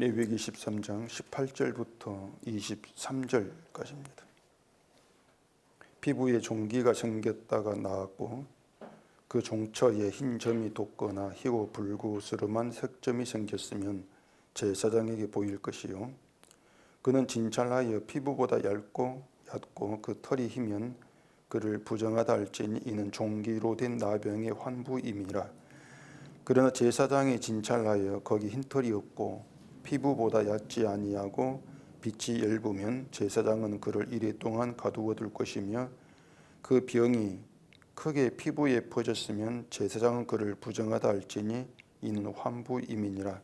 레위기 13장 18절부터 23절까지입니다. 피부에 종기가 생겼다가 나았고 그 종처에 흰 점이 돋거나 희고 불구스름한 색점이 생겼으면 제사장에게 보일 것이요 그는 진찰하여 피부보다 얇고 그 털이 희면 그를 부정하다 할지니 이는 종기로 된 나병의 환부임이라. 그러나 제사장이 진찰하여 거기 흰 털이 없고 피부보다 얕지 아니하고 빛이 엷으면 제사장은 그를 이레 동안 가두어 둘 것이며 그 병이 크게 피부에 퍼졌으면 제사장은 그를 부정하다 할지니 이는 환부임이니라.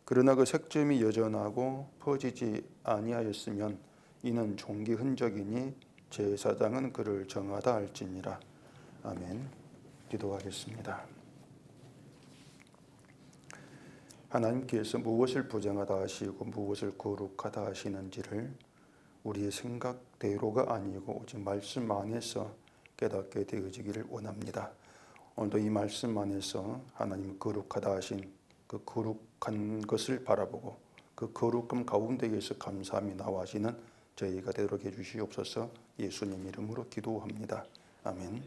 그러나 그 색점이 여전하고 퍼지지 아니하였으면 이는 종기 흔적이니 제사장은 그를 정하다 할지니라. 아멘. 기도하겠습니다. 하나님께서 무엇을 부정하다 하시고 무엇을 거룩하다 하시는지를 우리의 생각대로가 아니고 오직 말씀 안에서 깨닫게 되어지기를 원합니다. 오늘도 이 말씀 안에서 하나님 거룩하다 하신 그 거룩한 것을 바라보고 그 거룩함 가운데에서 감사함이 나와지는 저희가 되도록 해주시옵소서. 예수님 이름으로 기도합니다. 아멘.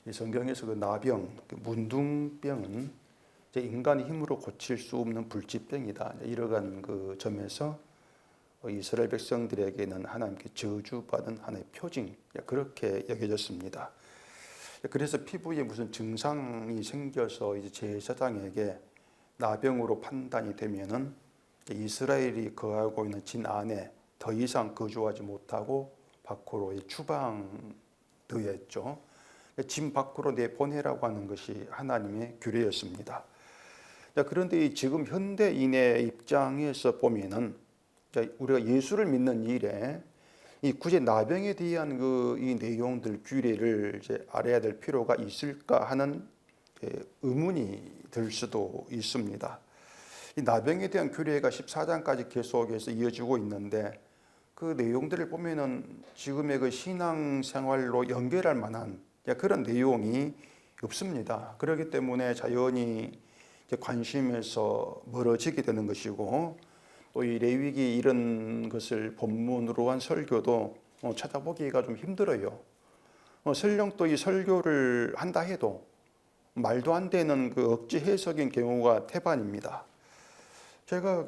이 성경에서 그 나병, 그 문둥병은 인간의 힘으로 고칠 수 없는 불치병이다. 이러한 그 점에서 이스라엘 백성들에게는 하나님께 저주받은 하나의 표징, 그렇게 여겨졌습니다. 그래서 피부에 무슨 증상이 생겨서 이제 제사장에게 나병으로 판단이 되면은 이스라엘이 거하고 있는 진 안에 더 이상 거주하지 못하고 밖으로 추방되었죠. 진 밖으로 내보내라고 하는 것이 하나님의 규례였습니다. 그런데 지금 현대인의 입장에서 보면은 우리가 예수를 믿는 일에 이 굳이 나병에 대한 이 내용들 규례를 이제 알아야 될 필요가 있을까 하는 의문이 들 수도 있습니다. 이 나병에 대한 규례가 14장까지 계속해서 이어지고 있는데 그 내용들을 보면은 지금의 그 신앙생활로 연결할 만한 그런 내용이 없습니다. 그렇기 때문에 자연히 관심에서 멀어지게 되는 것이고 또 이 레위기 이런 것을 본문으로 한 설교도 찾아보기가 좀 힘들어요. 설령 또 이 설교를 한다 해도 말도 안 되는 그 억지 해석인 경우가 태반입니다. 제가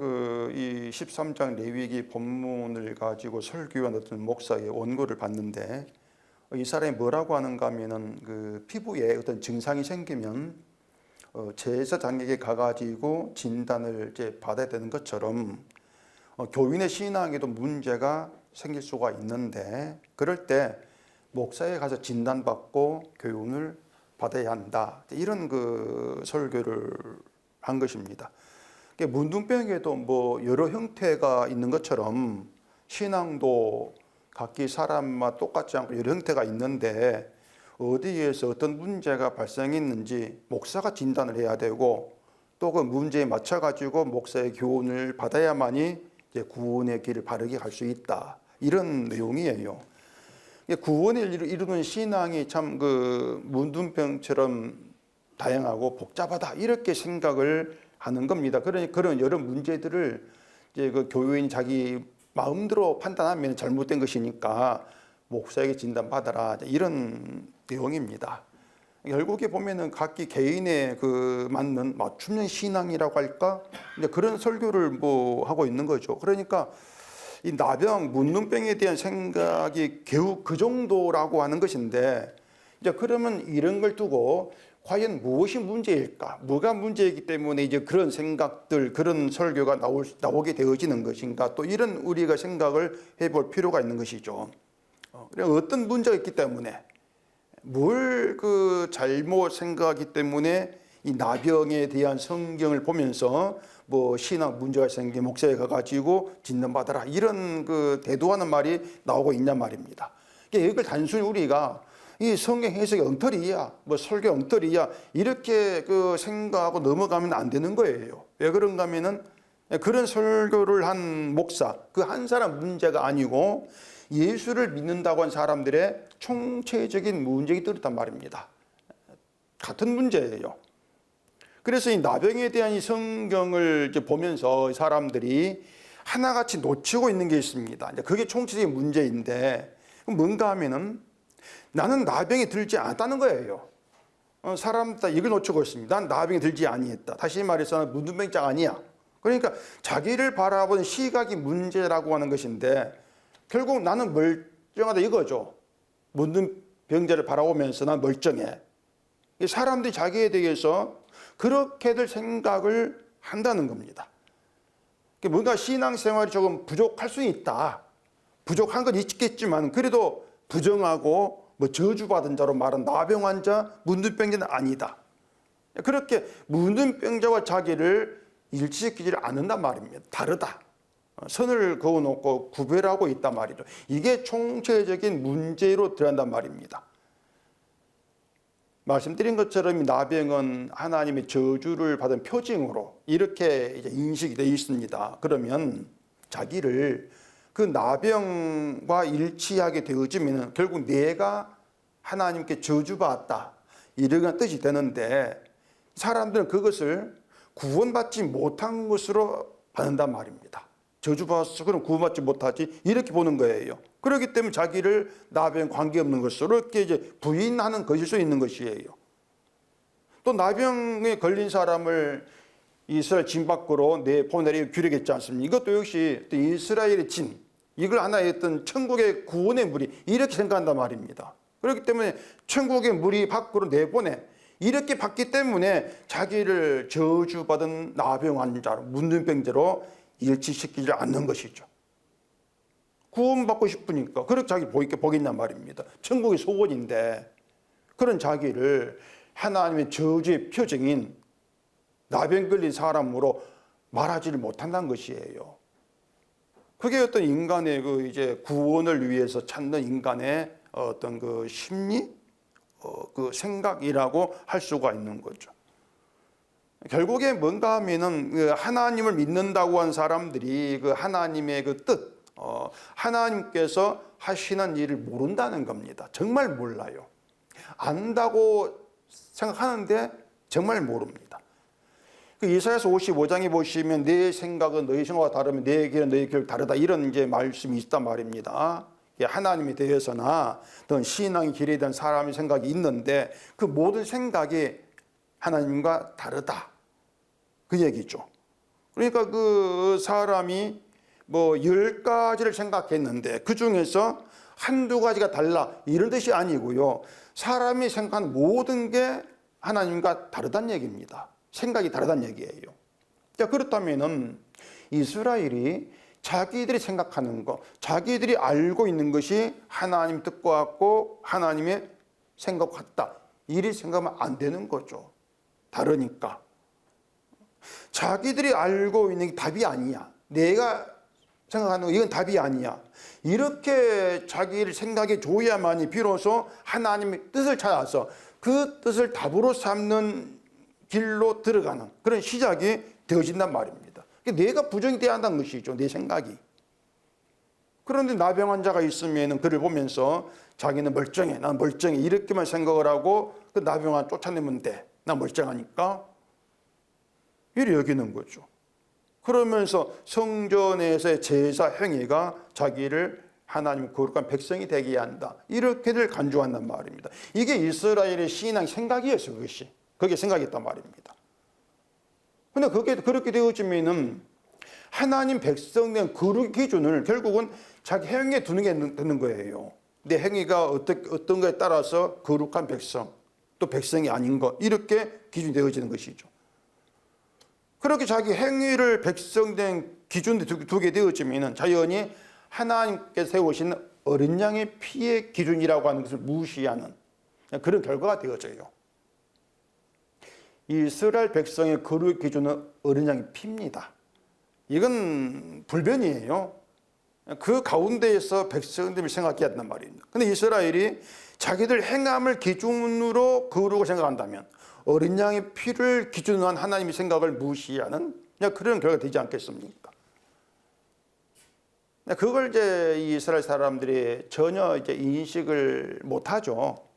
이 13장 레위기 본문을 가지고 설교한 어떤 목사의 원고를 봤는데 이 사람이 뭐라고 하는가 하면은 그 피부에 어떤 증상이 생기면 제사장에게 가가지고 진단을 이제 받아야 되는 것처럼 교인의 신앙에도 문제가 생길 수가 있는데 그럴 때 목사에 가서 진단받고 교훈을 받아야 한다. 이런 그 설교를 한 것입니다. 문둥병에도 뭐 여러 형태가 있는 것처럼 신앙도 각기 사람마다 똑같지 않고 여러 형태가 있는데 어디에서 어떤 문제가 발생했는지 목사가 진단을 해야 되고 또 그 문제에 맞춰 가지고 목사의 교훈을 받아야만이 이제 구원의 길을 바르게 갈 수 있다. 이런 내용이에요. 구원을 이루는 신앙이 참 그 문둥병처럼 다양하고 복잡하다 이렇게 생각을 하는 겁니다. 그러니 그런 여러 문제들을 이제 그 교인 자기 마음대로 판단하면 잘못된 것이니까 목사에게 진단받아라 이런 내용입니다. 결국에 보면은 각기 개인의 그 맞는 맞춤형 신앙이라고 할까 이제 그런 설교를 뭐 하고 있는 거죠. 그러니까 이 나병 문둥병에 대한 생각이 겨우 그 정도라고 하는 것인데 이제 그러면 이런 걸 두고 과연 무엇이 문제일까? 뭐가 문제이기 때문에 이제 그런 생각들, 그런 설교가 나오게 되어지는 것인가? 또 이런 우리가 생각을 해볼 필요가 있는 것이죠. 어떤 문제가 있기 때문에 뭘 그 잘못 생각하기 때문에 이 나병에 대한 성경을 보면서 뭐 신앙 문제가 생긴 목사에 가가지고 진단받아라 이런 그 대도하는 말이 나오고 있냔 말입니다. 이걸 단순히 우리가 이 성경 해석이 엉터리야, 뭐 설교 엉터리야 이렇게 그 생각하고 넘어가면 안 되는 거예요. 왜 그런가 하면은 그런 설교를 한 목사 그 한 사람 문제가 아니고 예수를 믿는다고 한 사람들의 총체적인 문제가 들었단 말입니다. 같은 문제예요. 그래서 이 나병에 대한 이 성경을 이제 보면서 사람들이 하나같이 놓치고 있는 게 있습니다. 이제 그게 총체적인 문제인데 뭔가 하면은 나는 나병이 들지 않았다는 거예요. 사람 다 이걸 놓치고 있습니다. 난 나병이 들지 아니했다. 다시 말해서 문둥병자 아니야. 그러니까 자기를 바라보는 시각이 문제라고 하는 것인데 결국 나는 멀쩡하다 이거죠. 문둥병자를 바라보면서 난 멀쩡해. 사람들이 자기에 대해서 그렇게들 생각을 한다는 겁니다. 뭔가 신앙생활이 조금 부족할 수 있다. 부족한 건 있겠지만 그래도 부정하고 저주받은 자로 말한 나병 환자, 문둥병자는 아니다. 그렇게 문둥병자와 자기를 일치시키지를 않는단 말입니다. 다르다. 선을 그어놓고 구별하고 있단 말이죠. 이게 총체적인 문제로 들어간단 말입니다. 말씀드린 것처럼 나병은 하나님의 저주를 받은 표징으로 이렇게 이제 인식이 되어 있습니다. 그러면 자기를 그 나병과 일치하게 되어지면 결국 내가 하나님께 저주받았다 이런 뜻이 되는데 사람들은 그것을 구원받지 못한 것으로 받는단 말입니다. 저주받았어 그럼 구원받지 못하지 이렇게 보는 거예요. 그렇기 때문에 자기를 나병 관계없는 것으로 이렇게 이제 부인하는 것일 수 있는 것이에요. 또 나병에 걸린 사람을 이스라엘 진 밖으로 내보내려 규례했지 않습니까? 이것도 역시 또 이스라엘의 진, 이걸 하나의 어떤 천국의 구원의 무리 이렇게 생각한단 말입니다. 그렇기 때문에 천국의 무리 밖으로 내보내 이렇게 봤기 때문에 자기를 저주받은 나병 환자로 문둥병자로 일치시키지 않는 것이죠. 구원받고 싶으니까 그렇게 자기를 보겠냔 말입니다. 천국의 소원인데 그런 자기를 하나님의 저주의 표징인 나병 걸린 사람으로 말하지를 못한다는 것이에요. 그게 어떤 인간의 그 이제 구원을 위해서 찾는 인간의 어떤 그 심리, 그 생각이라고 할 수가 있는 거죠. 결국에 뭔가 하면은 그 하나님을 믿는다고 한 사람들이 그 하나님의 그 뜻, 하나님께서 하시는 일을 모른다는 겁니다. 정말 몰라요. 안다고 생각하는데 정말 모릅니다. 그 이사야서 55장에 보시면 내 생각은 너희 생각과 다르면 내 길은 너희 길 다르다 이런 이제 말씀이 있단 말입니다. 하나님에 대해서나 어떤 신앙의 길에 대한 사람의 생각이 있는데 그 모든 생각이 하나님과 다르다 그 얘기죠. 그러니까 그 사람이 뭐 10가지를 생각했는데 그 중에서 한두 가지가 달라 이런 뜻이 아니고요. 사람이 생각하는 모든 게 하나님과 다르다는 얘기입니다. 생각이 다르다는 얘기예요. 자, 그렇다면은 이스라엘이 자기들이 생각하는 것, 자기들이 알고 있는 것이 하나님 뜻과 같고 하나님의 생각 같다. 이리 생각하면 안 되는 거죠. 다르니까. 자기들이 알고 있는 게 답이 아니야. 내가 생각하는 거 이건 답이 아니야. 이렇게 자기를 생각해 줘야만이 비로소 하나님의 뜻을 찾아서 그 뜻을 답으로 삼는 길로 들어가는 그런 시작이 되어진단 말입니다. 내가 부정이 돼야 한다는 것이죠. 내 생각이. 그런데 나병 환자가 있으면 그를 보면서 자기는 멀쩡해. 난 멀쩡해. 이렇게만 생각을 하고 그 나병 환자 쫓아내면 돼. 난 멀쩡하니까. 이래 여기는 거죠. 그러면서 성전에서의 제사 행위가 자기를 하나님의 거룩한 백성이 되게 한다. 이렇게들 간주한단 말입니다. 이게 이스라엘의 신앙 생각이었어요. 그것이. 그게 생각이었단 말입니다. 근데 그게 그렇게 되어지면은 하나님 백성 된 거룩 기준을 결국은 자기 행위에 두는 게 되는 거예요. 내 행위가 어떤 거에 따라서 거룩한 백성, 또 백성이 아닌 것, 이렇게 기준이 되어지는 것이죠. 그렇게 자기 행위를 백성된 기준에 두게 되어지면 자연히 하나님께서 세우신 어린 양의 피의 기준이라고 하는 것을 무시하는 그런 결과가 되어져요. 이스라엘 백성의 거룩 기준은 어린 양의 피입니다. 이건 불변이에요. 그 가운데에서 백성들이 생각해야 된단 말입니다. 그런데 이스라엘이 자기들 행함을 기준으로 거룩을 생각한다면 어린 양의 피를 기준으로 한 하나님의 생각을 무시하는 그런 결과가 되지 않겠습니까? 그걸 이제 이스라엘 사람들이 전혀 이제 인식을 못하죠.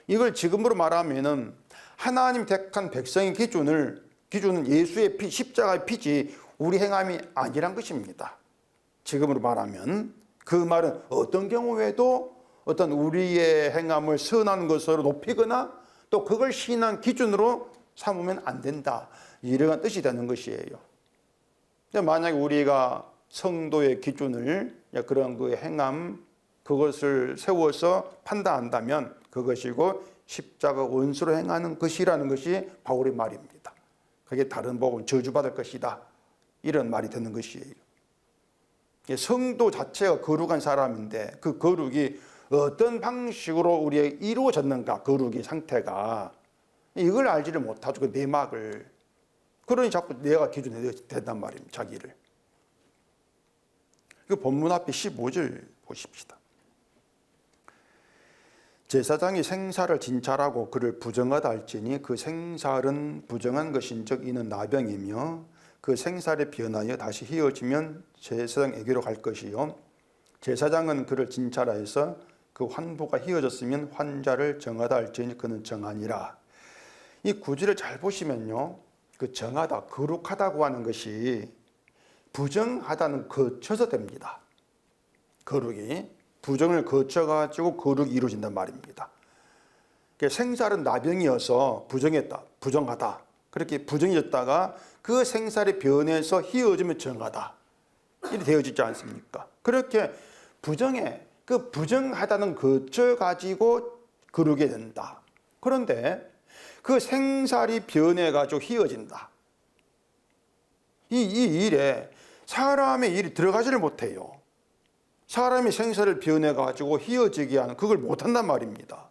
이걸 지금으로 말하면은 하나님 택한 백성의 기준은 예수의 피, 십자가의 피지 우리 행함이 아니란 것입니다. 지금으로 말하면 그 말은 어떤 경우에도 어떤 우리의 행함을 선한 것으로 높이거나 또 그걸 신앙 기준으로 삼으면 안 된다, 이러한 뜻이 되는 것이에요. 만약에 우리가 성도의 기준을 그런 그 행함 그것을 세워서 판단한다면 그것이고 십자가 원수로 행하는 것이라는 것이 바울의 말입니다. 그게 다른 복음 저주받을 것이다, 이런 말이 되는 것이에요. 성도 자체가 거룩한 사람인데 그 거룩이 어떤 방식으로 우리에게 이루어졌는가, 거룩의 상태가 이걸 알지를 못하죠. 그 내막을. 그러니 자꾸 내가 기준이 된단 말입니다. 자기를. 그 본문 앞에 15절 보십시다. 제사장이 생사를 진찰하고 그를 부정하다 할지니 그 생살은 부정한 것인즉 이는 나병이며 그 생살에 변하여 다시 희어지면 제사장에게로 갈 것이요 제사장은 그를 진찰하여서 그 환부가 희어졌으면 환자를 정하다 할지니 그는 정하니라. 이 구절을 잘 보시면요, 그 정하다, 거룩하다고 하는 것이 부정하다는 거쳐서 됩니다. 거룩이 부정을 거쳐가지고 거룩이 이루어진단 말입니다. 생살은 나병이어서 부정했다, 부정하다, 그렇게 부정해졌다가 그 생살이 변해서 희어지면 정하다, 이렇게 되어지지 않습니까? 그렇게 그 부정하다는 거쳐가지고 거룩이 된다. 그런데 그 생살이 변해가지고 희어진다. 이 일에 사람의 일이 들어가지를 못해요. 사람이 생사를 변해가지고 희어지게 하는 그걸 못한단 말입니다.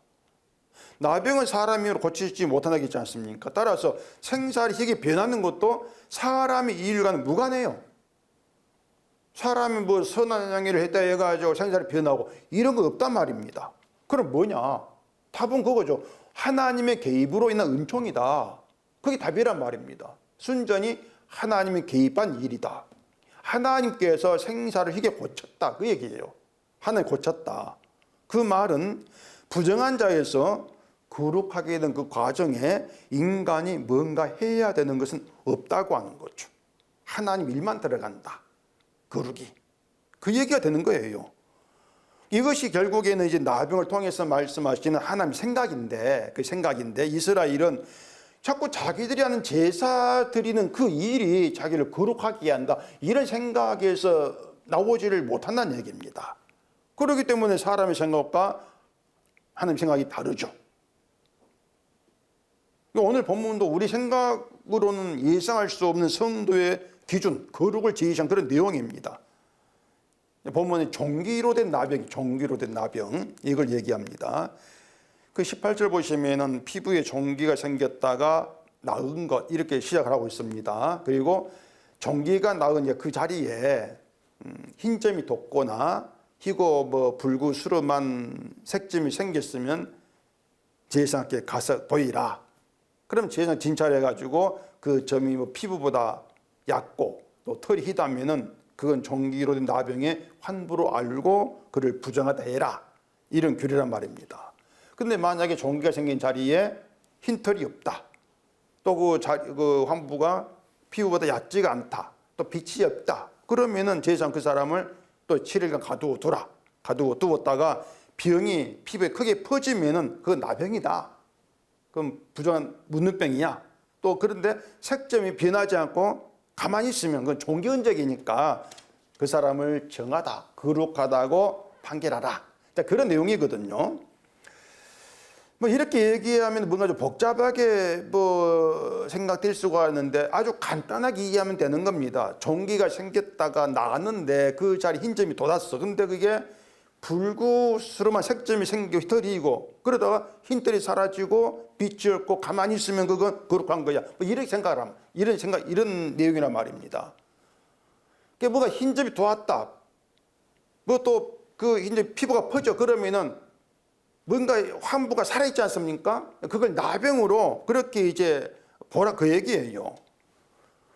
나병은 사람이 고치지 못한다고 했지 않습니까? 따라서 생살이 희게 변하는 것도 사람의 일과는 무관해요. 사람이 뭐 선한 행위를 했다 해가지고 생살이 변하고 이런 거 없단 말입니다. 그럼 뭐냐? 답은 그거죠. 하나님의 개입으로 인한 은총이다. 그게 답이란 말입니다. 순전히 하나님이 개입한 일이다. 하나님께서 생사를 희게 고쳤다, 그 얘기예요. 하나님 고쳤다. 그 말은 부정한 자에서 거룩하게 된 그 과정에 인간이 뭔가 해야 되는 것은 없다고 하는 거죠. 하나님 일만 들어간다, 거룩이. 그 얘기가 되는 거예요. 이것이 결국에는 이제 나병을 통해서 말씀하시는 하나님 생각인데, 그 생각인데 이스라엘은 자꾸 자기들이 하는 제사 드리는 그 일이 자기를 거룩하게 한다, 이런 생각에서 나오지를 못한다는 얘기입니다. 그렇기 때문에 사람의 생각과 하나님 생각이 다르죠. 오늘 본문도 우리 생각으로는 예상할 수 없는 성도의 기준, 거룩을 제시한 그런 내용입니다. 본문에 종기로 된 나병, 이걸 얘기합니다. 그 18절 보시면은 피부에 종기가 생겼다가 나은 것, 이렇게 시작을 하고 있습니다. 그리고 종기가 나은 그 자리에 흰점이 돋거나 희고 뭐 불구스름한 색점이 생겼으면 제사장께 가서 보이라. 그럼 제사장 진찰해가지고 그 점이 뭐 피부보다 얕고 또 털이 희다면은 그건 종기로 된 나병의 환부로 알고 그를 부정하다 해라, 이런 규례란 말입니다. 근데 만약에 종기가 생긴 자리에 흰 털이 없다, 또 그 환부가 피부보다 얕지가 않다, 또 빛이 없다, 그러면은 제사장 그 사람을 또 7일간 가두고 두었다가 병이 피부에 크게 퍼지면은 그건 나병이다. 그럼 부정한 묻는병이야. 또 그런데 색점이 변하지 않고 가만히 있으면 그건 종기 흔적이니까 그 사람을 정하다, 거룩하다고 판결하라. 그런 내용이거든요. 뭐 이렇게 얘기하면 뭔가 좀 복잡하게 뭐 생각될 수가 있는데 아주 간단하게 이해하면 되는 겁니다. 종기가 생겼다가 나갔는데 그 자리 흰점이 돋았어. 근데 그게 불구스름한 색점이 생기고 흰털이고, 그러다가 흰털이 사라지고 빛이 없고 가만히 있으면 그건 거룩한 거야. 뭐 이렇게 생각하면 이런 내용이란 말입니다. 그게 뭐가 흰점이 돋았다, 뭐 또 그 흰점 피부가 퍼져, 그러면은 뭔가 환부가 살아있지 않습니까? 그걸 나병으로 그렇게 이제 보라, 그 얘기예요.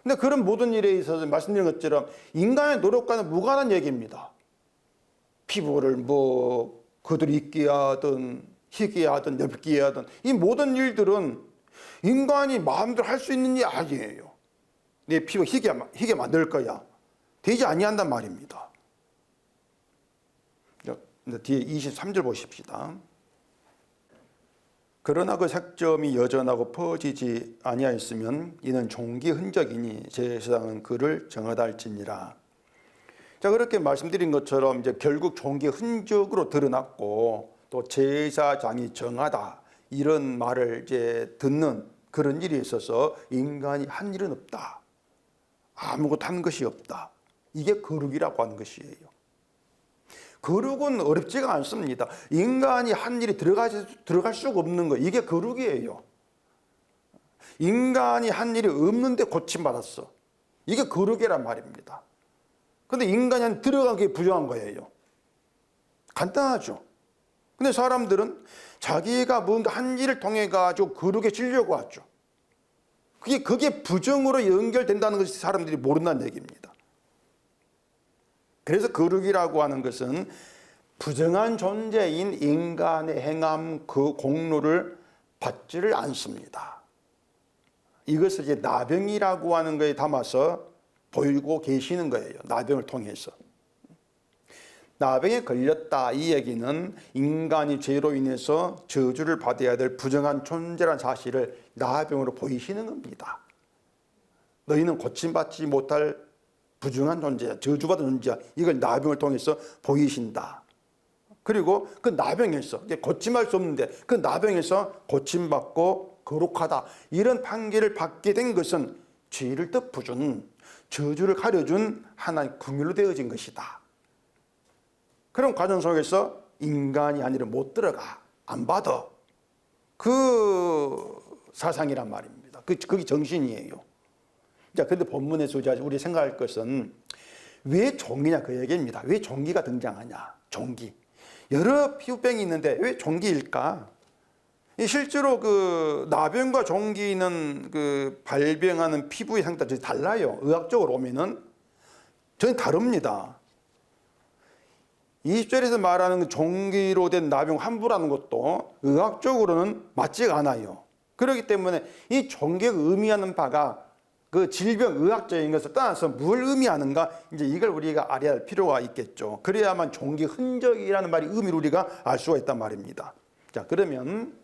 근데 그런 모든 일에 있어서 말씀드린 것처럼 인간의 노력과는 무관한 얘기입니다. 피부를 뭐 그들이 있게 하든 희게 하든 넓게 하든 이 모든 일들은 인간이 마음대로 할 수 있는 일이 아니에요. 내 피부 희게 만들 거야. 되지 아니한단 말입니다. 뒤에 23절 보십시다. 그러나 그 색점이 여전하고 퍼지지 아니하였으면 이는 종기 흔적이니 제사장은 그를 정하다 할지니라. 자, 그렇게 말씀드린 것처럼 이제 결국 종기 흔적으로 드러났고 또 제사장이 정하다 이런 말을 이제 듣는 그런 일이 있어서 인간이 한 일은 없다. 아무것도 한 것이 없다. 이게 거룩이라고 하는 것이에요. 거룩은 어렵지가 않습니다. 인간이 한 일이 들어갈 수가 없는 거, 이게 거룩이에요. 인간이 한 일이 없는데 고침받았어. 이게 거룩이란 말입니다. 근데 인간이 한 들어간 게 부정한 거예요. 간단하죠. 근데 사람들은 자기가 뭔가 한 일을 통해 가지고 거룩해지려고 하죠. 그게 부정으로 연결된다는 것이 사람들이 모른다는 얘기입니다. 그래서 거룩이라고 하는 것은 부정한 존재인 인간의 행함 그 공로를 받지를 않습니다. 이것을 이제 나병이라고 하는 거에 담아서 보이고 계시는 거예요. 나병을 통해서. 나병에 걸렸다 이 얘기는 인간이 죄로 인해서 저주를 받아야 될 부정한 존재라는 사실을 나병으로 보이시는 겁니다. 너희는 고침받지 못할 부정한 존재야, 저주받은 존재야. 이걸 나병을 통해서 보이신다. 그리고 그 나병에서 고침할 수 없는데 그 나병에서 고침받고 거룩하다 이런 판결을 받게 된 것은 죄를 덮어준, 저주를 가려준 하나의 긍휼로 되어진 것이다. 그런 과정 속에서 인간이 아니라 못 들어가, 안 받아. 그 사상이란 말입니다. 그게 정신이에요. 자, 근데 본문에서 우리 생각할 것은 왜 종기냐 그 얘기입니다. 왜 종기가 등장하냐? 종기. 여러 피부병이 있는데 왜 종기일까? 실제로 그 나병과 종기는 그 발병하는 피부의 상태가 달라요. 의학적으로 보면은 전혀 다릅니다. 20절에서 말하는 종기로 된 나병 환부라는 것도 의학적으로는 맞지가 않아요. 그렇기 때문에 이 종기가 의미하는 바가 그 질병 의학적인 것을 떠나서 뭘 의미하는가, 이제 이걸 우리가 알아야 할 필요가 있겠죠. 그래야만 종기 흔적이라는 말이 의미를 우리가 알 수가 있단 말입니다. 자, 그러면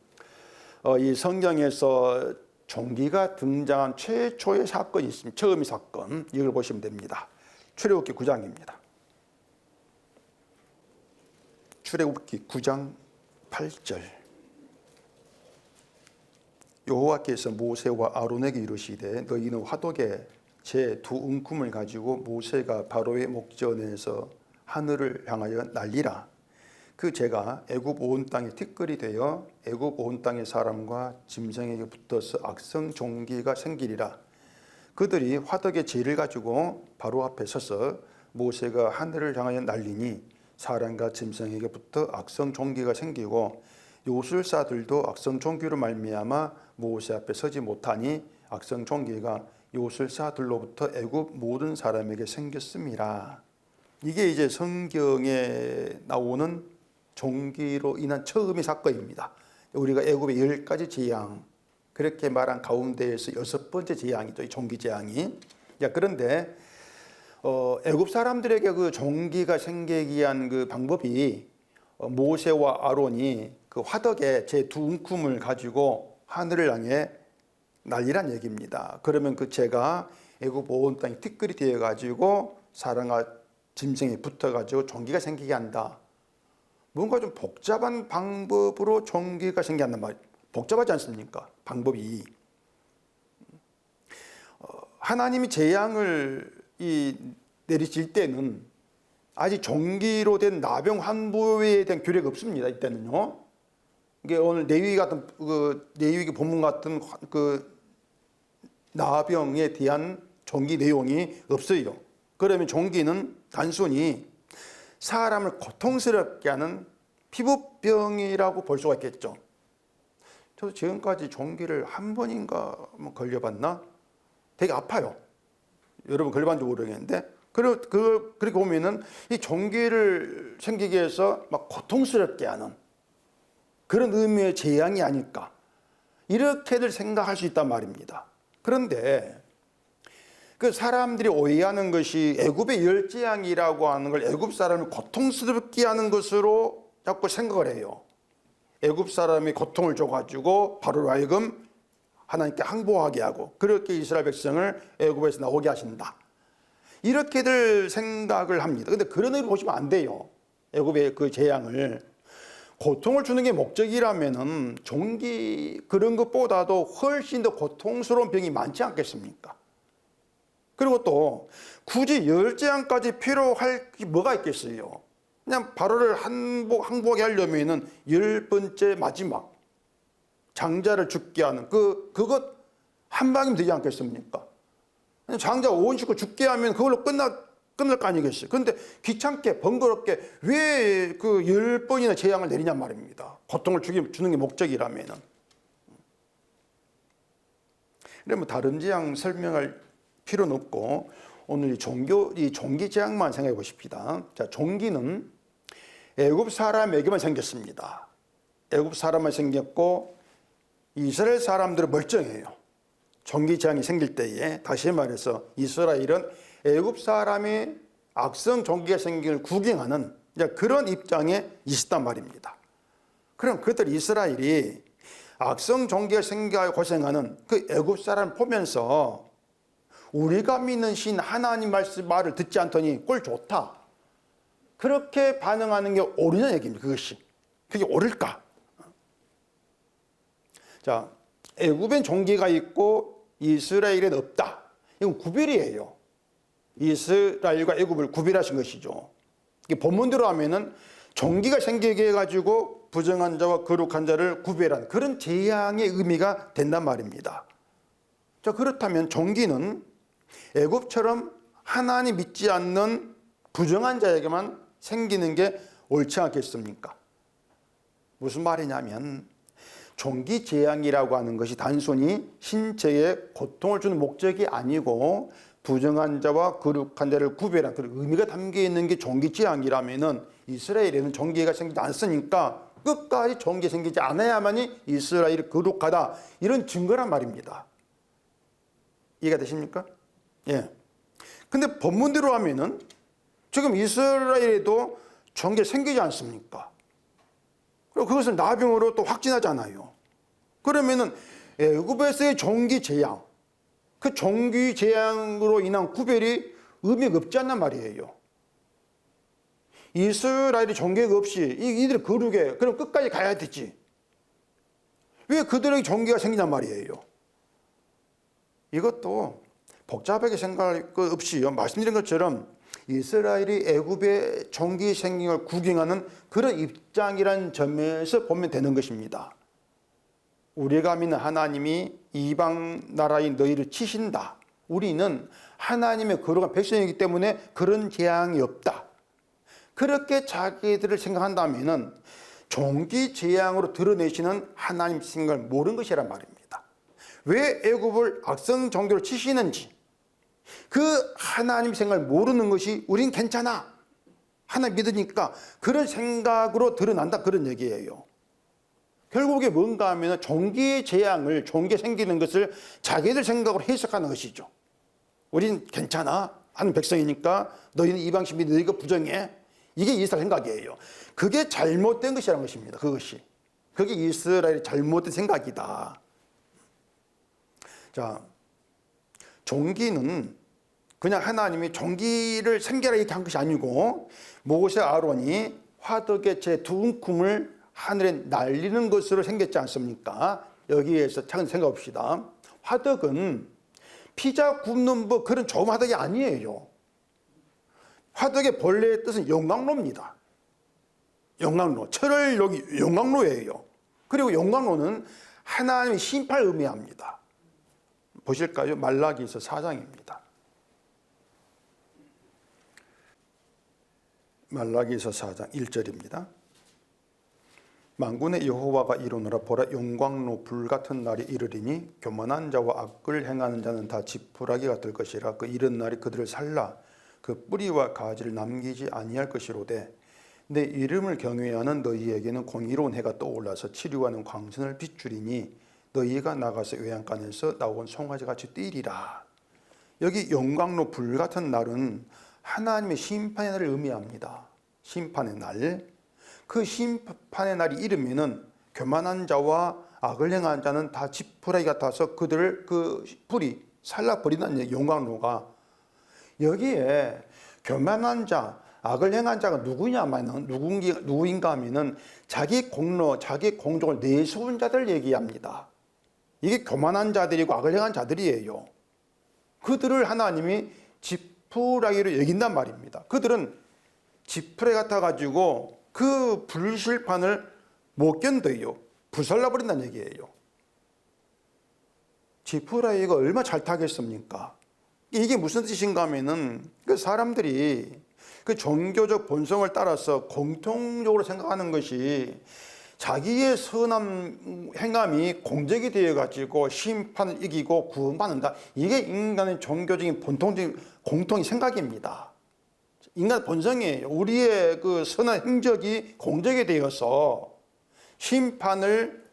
이 성경에서 종기가 등장한 최초의 사건이 있습니다. 처음의 사건, 이걸 보시면 됩니다. 출애굽기 9장입니다. 출애굽기 9장 8절. 여호와께서 모세와 아론에게 이르시되 너희는 화덕에 제 두 움큼을 가지고 모세가 바로의 목전에서 하늘을 향하여 날리라. 그 재가 애굽 온 땅에 티끌이 되어 애굽 온 땅의 사람과 짐승에게 붙어서 악성 종기가 생기리라. 그들이 화덕의 재를 가지고 바로 앞에 서서 모세가 하늘을 향하여 날리니 사람과 짐승에게 붙어 악성 종기가 생기고 요술사들도 악성 종기로 말미암아 모세 앞에 서지 못하니 악성 종기가 요술사들로부터 애굽 모든 사람에게 생겼음이라. 이게 이제 성경에 나오는 종기로 인한 처음의 사건입니다. 우리가 애굽의 10가지 재앙 그렇게 말한 가운데에서 6번째 재앙이죠. 이 종기 재앙이. 그런데 애굽 사람들에게 그 종기가 생기게 한 그 방법이 모세와 아론이 그 화덕에 제 두 움큼을 가지고 하늘을 향해 날리란 얘기입니다. 그러면 그 재가 애굽 온 땅에 티끌이 되어 가지고 사람과 짐승이 붙어 가지고 종기가 생기게 한다. 뭔가 좀 복잡한 방법으로 종기가 생기게 한단 말이에요. 복잡하지 않습니까? 방법이. 하나님이 재앙을 내리실 때는 아직 종기로 된 나병 환부에 대한 규례가 없습니다. 이때는요. 이게 오늘 레위기 같은 레위기 본문 같은 그 나병에 대한 종기 내용이 없어요. 그러면 종기는 단순히 사람을 고통스럽게 하는 피부병이라고 볼 수가 있겠죠. 저도 지금까지 종기를 한 번인가 걸려봤나? 되게 아파요. 여러분 걸려봤는지 모르겠는데 그렇게 보면은 이 종기를 생기게 해서 막 고통스럽게 하는 그런 의미의 재앙이 아닐까. 이렇게들 생각할 수 있단 말입니다. 그런데 그 사람들이 오해하는 것이 애굽의 열재앙이라고 하는 걸 애굽 사람을 고통스럽게 하는 것으로 자꾸 생각을 해요. 애굽 사람이 고통을 줘가지고 바로 하여금 하나님께 항복하게 하고 그렇게 이스라엘 백성을 애굽에서 나오게 하신다. 이렇게들 생각을 합니다. 근데 그런 의미로 보시면 안 돼요. 애굽의 그 재앙을 고통을 주는 게 목적이라면은 종기 그런 것보다도 훨씬 더 고통스러운 병이 많지 않겠습니까? 그리고 또 굳이 열재앙까지 필요할 게 뭐가 있겠어요? 그냥 바로를 항복하게 하려면은 10번째 마지막 장자를 죽게 하는 그것 한 방이면 되지 않겠습니까? 장자 온 식구 죽게 하면 그걸로 끝날 거 아니겠어요? 그런데 귀찮게 번거롭게 왜 그 10번이나 재앙을 내리냐 말입니다. 고통을 주는 게 목적이라면은. 그러면 다른 재앙 설명할 필요는 없고 오늘 이 종기 재앙만 생각해 보십시다. 자, 종기는 애굽 사람에게만 생겼습니다. 애굽 사람만 생겼고 이스라엘 사람들은 멀쩡해요. 종기 재앙이 생길 때에 다시 말해서 이스라엘은 애굽 사람이 악성 종기가 생긴 걸 구경하는 그런 입장에 있었단 말입니다. 그럼 그들 이스라엘이 악성 종기가 생겨 고생하는 그 애굽 사람을 보면서 우리가 믿는 신 하나님 말을 듣지 않더니 꼴 좋다. 그렇게 반응하는 게 옳으냐 얘기입니다. 그것이. 그게 옳을까? 자, 애굽엔 종기가 있고 이스라엘엔 없다. 이건 구별이에요. 이스라엘과 애굽을 구별하신 것이죠. 이게 본문대로 하면은 종기가 생기게 해가지고 부정한 자와 거룩한 자를 구별한 그런 재앙의 의미가 된단 말입니다. 자, 그렇다면 종기는 애굽처럼 하나님 믿지 않는 부정한 자에게만 생기는 게 옳지 않겠습니까? 무슨 말이냐면 종기 재앙이라고 하는 것이 단순히 신체에 고통을 주는 목적이 아니고 부정한 자와 거룩한 자를 구별한 그런 의미가 담겨 있는 게 종기 재앙이라면은 이스라엘에는 종기가 생기지 않으니까 끝까지 종기 생기지 않아야만이 이스라엘이 거룩하다. 이런 증거란 말입니다. 이해가 되십니까? 예. 근데 본문대로 하면은 지금 이스라엘에도 종기가 생기지 않습니까? 그리고 그것을 나병으로 또 확진하잖아요. 그러면은 애굽에서의 종기 재앙, 그 종기 재앙으로 인한 구별이 의미가 없지 않단 말이에요. 이스라엘이 종기가 없이 이들이 거룩해. 그럼 끝까지 가야 되지. 왜 그들에게 종기가 생기냔 말이에요. 이것도 복잡하게 생각할 것 없이요. 말씀드린 것처럼 이스라엘이 애굽의 종기 생긴 걸 구경하는 그런 입장이라는 점에서 보면 되는 것입니다. 우리가 믿는 하나님이 이방 나라인 너희를 치신다. 우리는 하나님의 거룩한 백성이기 때문에 그런 재앙이 없다. 그렇게 자기들을 생각한다면은 종기 재앙으로 드러내시는 하나님 생각을 모르는 것이란 말입니다. 왜 애굽을 악성 종교로 치시는지 그 하나님 생각을 모르는 것이 우린 괜찮아. 하나님 믿으니까 그런 생각으로 드러난다 그런 얘기예요. 결국에 뭔가 하면 종기의 재앙을 종기에 생기는 것을 자기들 생각으로 해석하는 것이죠. 우린 괜찮아. 하는 백성이니까 너희는 이방신 믿는 너희가 부정해. 이게 이스라엘 생각이에요. 그게 잘못된 것이라는 것입니다. 그것이. 그게 이스라엘의 잘못된 생각이다. 자, 종기는 그냥 하나님이 종기를 생겨라 이렇게 한 것이 아니고 모세 아론이 화덕의 제 두 움큼을 하늘에 날리는 것으로 생겼지 않습니까? 여기에서 잠깐 생각해 봅시다. 화덕은 피자 굽는 뭐 그런 좋은 화덕이 아니에요. 화덕의 본래의 뜻은 영광로입니다. 영광로, 철을 여기 영광로예요. 그리고 영광로는 하나님의 심판을 의미합니다. 보실까요? 말라기서 4장입니다. 말라기서 4장 1절입니다. 만군의 여호와가 이르노라 보라 영광로 불같은 날이 이르리니 교만한 자와 악을 행하는 자는 다 지푸라기가 될 것이라 그 이른 날이 그들을 살라 그 뿌리와 가지를 남기지 아니할 것이로되 내 이름을 경외하는 너희에게는 공의로운 해가 떠올라서 치료하는 광선을 비추리니 너희가 나가서 외양간에서 나온 송아지같이 뛰리라. 여기 영광로 불같은 날은 하나님의 심판의 날을 의미합니다. 심판의 날. 그 심판의 날이 이르면은 교만한 자와 악을 행한 자는 다 지푸라기 같아서 그들을 그 불이 살라버리는 영광로가, 여기에 교만한 자, 악을 행한 자가 누구인가 하면은 자기 공로, 자기 공적을 내세운 자들 얘기합니다. 이게 교만한 자들이고 악을 행한 자들이에요. 그들을 하나님이 지푸라기로 여긴단 말입니다. 그들은 지푸라기 같아가지고 그 불실판을 못 견뎌요. 부살라버린다는 얘기예요. 지푸라기가 얼마나 잘 타겠습니까? 이게 무슨 뜻인가 하면은 그 사람들이 그 종교적 본성을 따라서 공통적으로 생각하는 것이 자기의 선한 행함이 공적이 되어가지고 심판을 이기고 구원받는다. 이게 인간의 종교적인 본통적인 공통의 생각입니다. 인간 본성이에요. 우리의 그 선한 행적이 공적이 되어서 심판을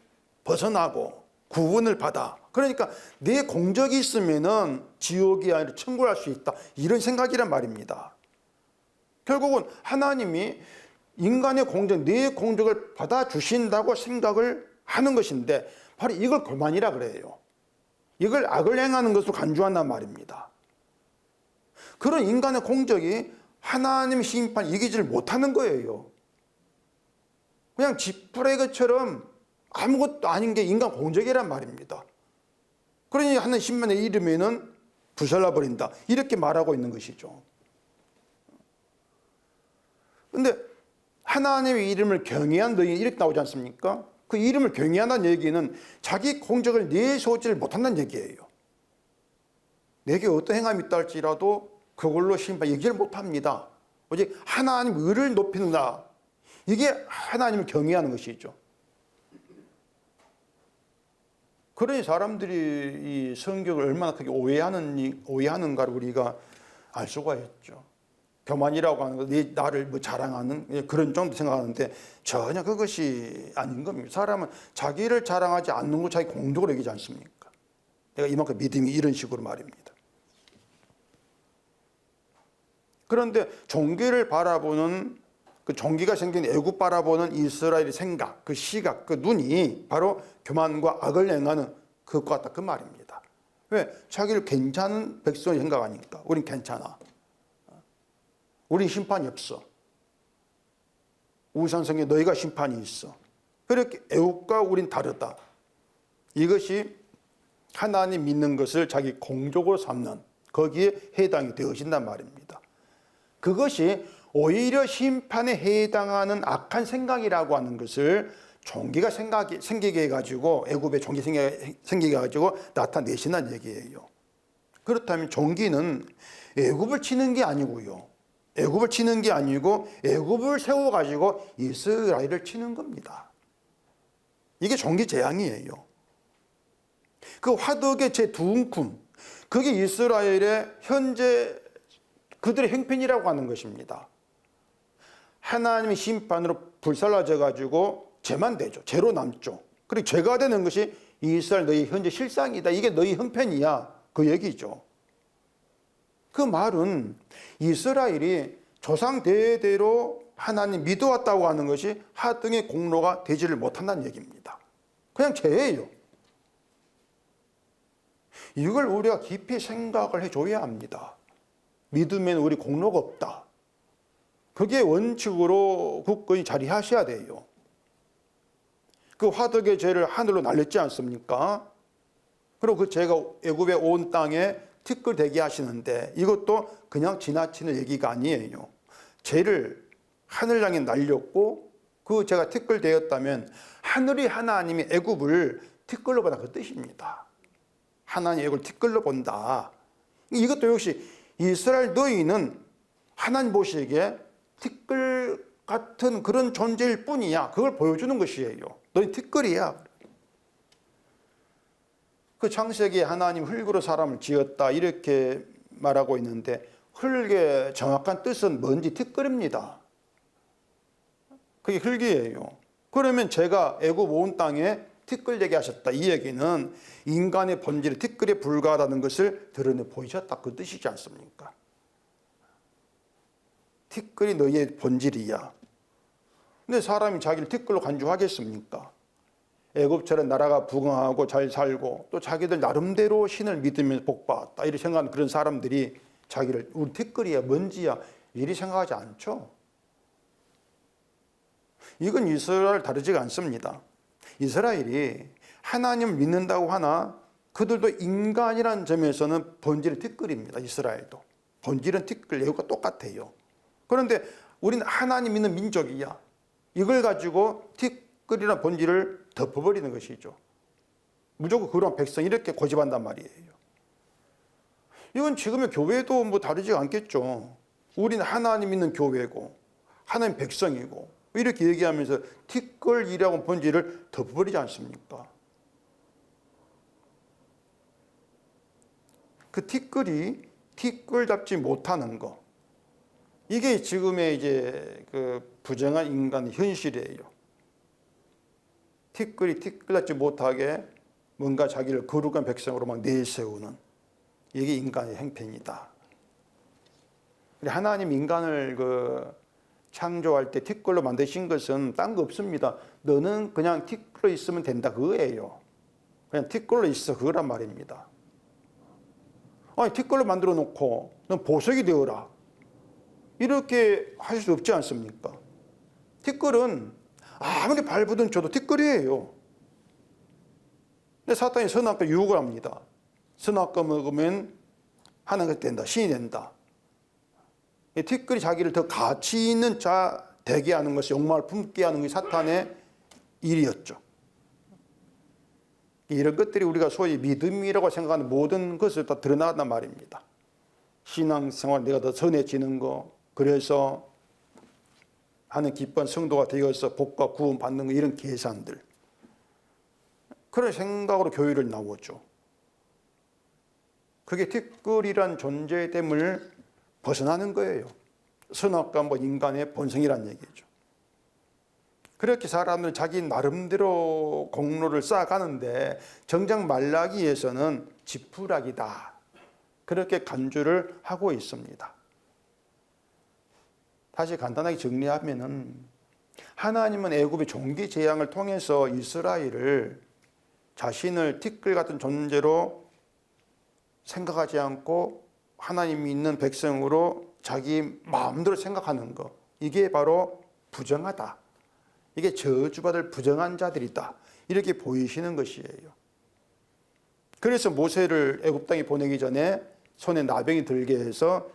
벗어나고 구원을 받아. 그러니까 내 공적이 있으면은 지옥이 아니라 천국을 할 수 있다. 이런 생각이란 말입니다. 결국은 하나님이 인간의 공적, 내 공적을 받아주신다고 생각을 하는 것인데 바로 이걸 교만이라 그래요. 이걸 악을 행하는 것으로 간주한단 말입니다. 그런 인간의 공적이 하나님의 심판 이기지를 못하는 거예요. 그냥 지푸라기처럼 아무것도 아닌 게 인간 공적이란 말입니다. 그러니 하는 심판에 이르면은 부살라버린다. 이렇게 말하고 있는 것이죠. 근데 하나님의 이름을 경외한 너희 이렇게 나오지 않습니까? 그 이름을 경외한다는 얘기는 자기 공적을 내세우지를 못한다는 얘기예요. 내게 어떤 행함이 있다 할지라도 그걸로 심판 얘기를 못합니다. 오직 하나님 의를 높이는다. 이게 하나님을 경외하는 것이죠. 그러니 사람들이 이 성경을 얼마나 크게 오해하는가를 우리가 알 수가 있죠. 교만이라고 하는 거, 나를 뭐 자랑하는 그런 정도 생각하는데 전혀 그것이 아닌 겁니다. 사람은 자기를 자랑하지 않는 걸 자기 공적으로 여기지 않습니까? 내가 이만큼 믿음이 이런 식으로 말입니다. 그런데 종기를 바라보는 그 종기가 생긴 애굽 바라보는 이스라엘의 생각, 그 시각, 그 눈이 바로 교만과 악을 행하는 그것과 같다 그 말입니다. 왜? 자기를 괜찮은 백성을 생각하니까. 우린 괜찮아. 우린 심판이 없어. 우상성에 너희가 심판이 있어. 그렇게 애국과 우린 다르다. 이것이 하나님 믿는 것을 자기 공적으로 삼는 거기에 해당이 되어진단 말입니다. 그것이 오히려 심판에 해당하는 악한 생각이라고 하는 것을 종기가 생기게 해가지고 애굽의 종기 생기게 해가지고 나타내신다는 얘기예요. 그렇다면 종기는 애굽을 치는 게 아니고요. 애굽을 치는 게 아니고 애굽을 세워가지고 이스라엘을 치는 겁니다. 이게 종기 재앙이에요. 그 화덕의 제2움큼, 그게 이스라엘의 현재 그들의 형편이라고 하는 것입니다. 하나님의 심판으로 불살라져 가지고 죄만 되죠. 죄로 남죠. 그리고 죄가 되는 것이 이스라엘 너희 현재 실상이다. 이게 너희 형편이야. 그 얘기죠. 그 말은 이스라엘이 조상 대대로 하나님 믿어왔다고 하는 것이 하등의 공로가 되지를 못한다는 얘기입니다. 그냥 죄예요. 이걸 우리가 깊이 생각을 해줘야 합니다. 믿으면 우리 공로가 없다. 그게 원칙으로 굳건히 자리하셔야 돼요. 그 화덕의 죄를 하늘로 날렸지 않습니까? 그리고 그 죄가 애굽의 온 땅에 티끌대게 하시는데 이것도 그냥 지나치는 얘기가 아니에요. 죄를 하늘 향해 날렸고 그 죄가 티끌되었다면 하늘이 하나님이 애굽을 티끌로 보다 그 뜻입니다. 하나님 애굽을 티끌로 본다. 이것도 역시 이스라엘 너희는 하나님 보시기에 티끌 같은 그런 존재일 뿐이야. 그걸 보여주는 것이에요. 너희 티끌이야. 그 창세기에 하나님 흙으로 사람을 지었다 이렇게 말하고 있는데 흙의 정확한 뜻은 뭔지 티끌입니다. 그게 흙이에요. 그러면 제가 애굽 온 땅에 티끌 얘기하셨다. 이 얘기는 인간의 본질이 티끌에 불과하다는 것을 드러내 보이셨다. 그 뜻이지 않습니까? 티끌이 너희의 본질이야. 근데 사람이 자기를 티끌로 간주하겠습니까? 애굽처럼 나라가 부강하고 잘 살고 또 자기들 나름대로 신을 믿으면서 복받았다 이렇게 생각하는 그런 사람들이 자기를 우리 티끌이야 먼지야 이리 생각하지 않죠. 이건 이스라엘 다르지가 않습니다. 이스라엘이 하나님을 믿는다고 하나 그들도 인간이라는 점에서는 본질은 티끌입니다. 이스라엘도 본질은 티끌, 애국과 똑같아요. 그런데 우리는 하나님 믿는 민족이야. 이걸 가지고 티끌이라는 본질을 덮어버리는 것이죠. 무조건 그런 백성 이렇게 고집한단 말이에요. 이건 지금의 교회도 뭐 다르지 않겠죠. 우리는 하나님 믿는 교회고 하나님 백성이고 이렇게 얘기하면서 티끌이라고 본질을 덮어버리지 않습니까? 그 티끌이 티끌 잡지 못하는 거, 이게 지금의 이제 그 부정한 인간의 현실이에요. 티끌이 티끌 잡지 못하게 뭔가 자기를 거룩한 백성으로 막 내세우는 이게 인간의 행편이다. 하나님 인간을 창조할 때 티끌로 만드신 것은 딴 거 없습니다. 너는 그냥 티끌로 있으면 된다 그거예요. 그냥 티끌로 있어 그거란 말입니다. 아니 티끌로 만들어 놓고 넌 보석이 되어라 이렇게 할 수 없지 않습니까? 티끌은 아무리 발부든 줘도 티끌이에요. 근데 사탄이 선악과 유혹을 합니다. 선악과 먹으면 하나님이 된다, 신이 된다. 티끌이 자기를 더 가치 있는 자 되게 하는 것이 욕망을 품게 하는 것이 사탄의 일이었죠. 이런 것들이 우리가 소위 믿음이라고 생각하는 모든 것을 다 드러나단 말입니다. 신앙생활 내가 더 선해지는 거, 그래서 하는 기쁜 성도가 되어서 복과 구원 받는 거 이런 계산들. 그런 생각으로 교회를 나오죠. 그게 티끌이란 존재됨을 벗어나는 거예요. 선악과 인간의 본성이란 얘기죠. 그렇게 사람들은 자기 나름대로 공로를 쌓아가는데 정작 말라기에서는 지푸라기다. 그렇게 간주를 하고 있습니다. 다시 간단하게 정리하면은 하나님은 애굽의 종기 재앙을 통해서 이스라엘을 자신을 티끌 같은 존재로 생각하지 않고 하나님이 있는 백성으로 자기 마음대로 생각하는 것, 이게 바로 부정하다. 이게 저주받을 부정한 자들이다. 이렇게 보이시는 것이에요. 그래서 모세를 애굽 땅에 보내기 전에 손에 나병이 들게 해서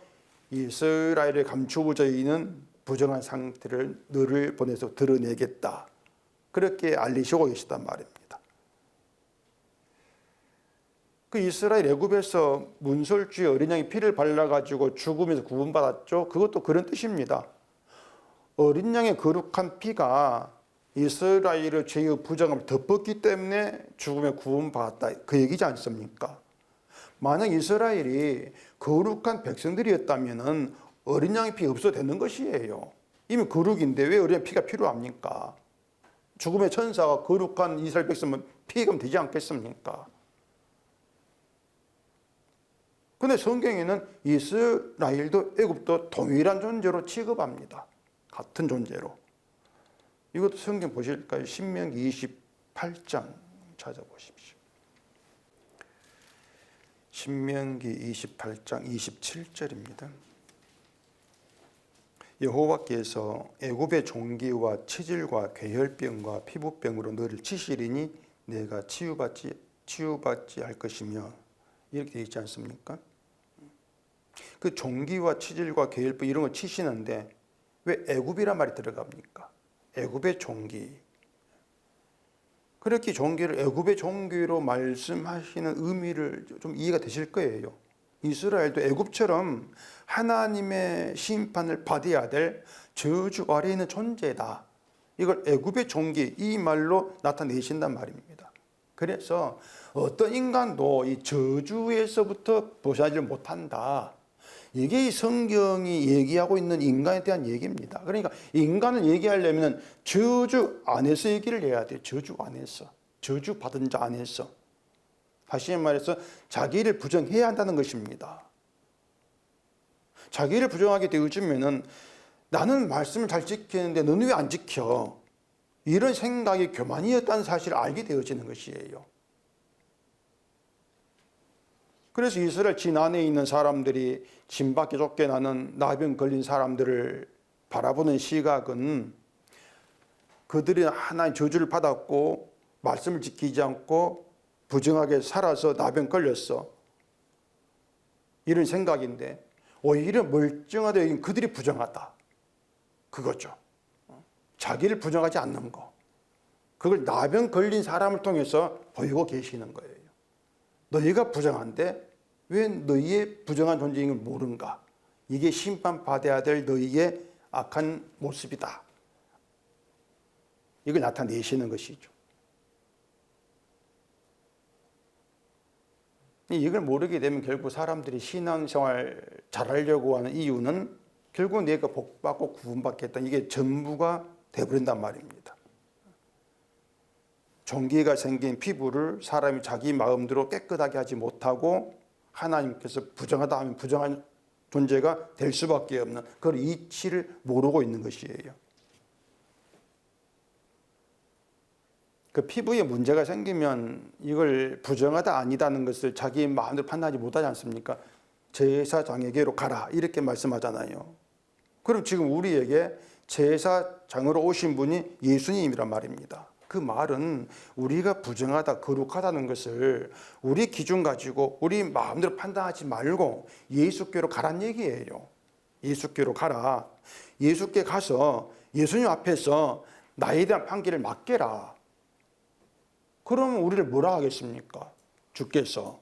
이스라엘을 감추고자 있는 부정한 상태를 너를 보내서 드러내겠다. 그렇게 알리시고 계시단 말입니다. 그 이스라엘 애굽에서 문설주의 어린 양의 피를 발라가지고 죽음에서 구원받았죠. 그것도 그런 뜻입니다. 어린 양의 거룩한 피가 이스라엘의 죄의 부정함을 덮었기 때문에 죽음에 구원받았다. 그 얘기지 않습니까? 만약 이스라엘이 거룩한 백성들이었다면 어린 양의 피 없어도 되는 것이에요. 이미 거룩인데 왜 어린 양 피가 필요합니까? 죽음의 천사가 거룩한 이스라엘 백성은 피해가면 되지 않겠습니까? 근데 성경에는 이스라엘도 애굽도 동일한 존재로 취급합니다. 같은 존재로. 이것도 성경 보실까요? 신명기 28장 찾아보십시오. 신명기 28장 27절입니다. 여호와께서 애굽의 종기와 치질과 괴혈병과 피부병으로 너를 치시리니 내가 치유받지 할 것이며 이렇게 되어 있지 않습니까? 그 종기와 치질과 괴혈병 이런 거 치시는데 왜 애굽이란 말이 들어갑니까? 애굽의 종기. 그렇게 종기를 애굽의 종기로 말씀하시는 의미를 좀 이해가 되실 거예요. 이스라엘도 애굽처럼 하나님의 심판을 받아야 될 저주 아래에 있는 존재다. 이걸 애굽의 종기 이 말로 나타내신단 말입니다. 그래서 어떤 인간도 이 저주에서부터 벗어나지를 못한다. 이게 이 성경이 얘기하고 있는 인간에 대한 얘기입니다. 그러니까 인간을 얘기하려면 저주 안에서 얘기를 해야 돼요. 저주 안에서. 저주받은 자 안에서, 다시 말해서 자기를 부정해야 한다는 것입니다. 자기를 부정하게 되어지면은 나는 말씀을 잘 지키는데 너는 왜 안 지켜? 이런 생각이 교만이었다는 사실을 알게 되어지는 것이에요. 그래서 이스라엘 진 안에 있는 사람들이 진 밖에 쫓겨나는 나병 걸린 사람들을 바라보는 시각은 그들이 하나님 저주를 받았고 말씀을 지키지 않고 부정하게 살아서 나병 걸렸어, 이런 생각인데, 오히려 멀쩡하다 여긴 그들이 부정하다, 그거죠. 자기를 부정하지 않는 거, 그걸 나병 걸린 사람을 통해서 보이고 계시는 거예요. 너희가 부정한데 왜 너희의 부정한 존재인 걸 모른가? 이게 심판받아야 될 너희의 악한 모습이다, 이걸 나타내시는 것이죠. 이걸 모르게 되면 결국 사람들이 신앙생활 잘하려고 하는 이유는 결국 내가 복받고 구원받겠다, 이게 전부가 되어버린단 말입니다. 종기가 생긴 피부를 사람이 자기 마음대로 깨끗하게 하지 못하고 하나님께서 부정하다 하면 부정한 존재가 될 수밖에 없는 그런 이치를 모르고 있는 것이에요. 그 피부에 문제가 생기면 이걸 부정하다 아니다는 것을 자기 마음대로 판단하지 못하지 않습니까? 제사장에게로 가라, 이렇게 말씀하잖아요. 그럼 지금 우리에게 제사장으로 오신 분이 예수님이란 말입니다. 그 말은 우리가 부정하다, 거룩하다는 것을 우리 기준 가지고 우리 마음대로 판단하지 말고 예수께로 가란 얘기예요. 예수께로 가라. 예수께 가서 예수님 앞에서 나에 대한 판결을 맡겨라. 그러면 우리를 뭐라 하겠습니까? 주께서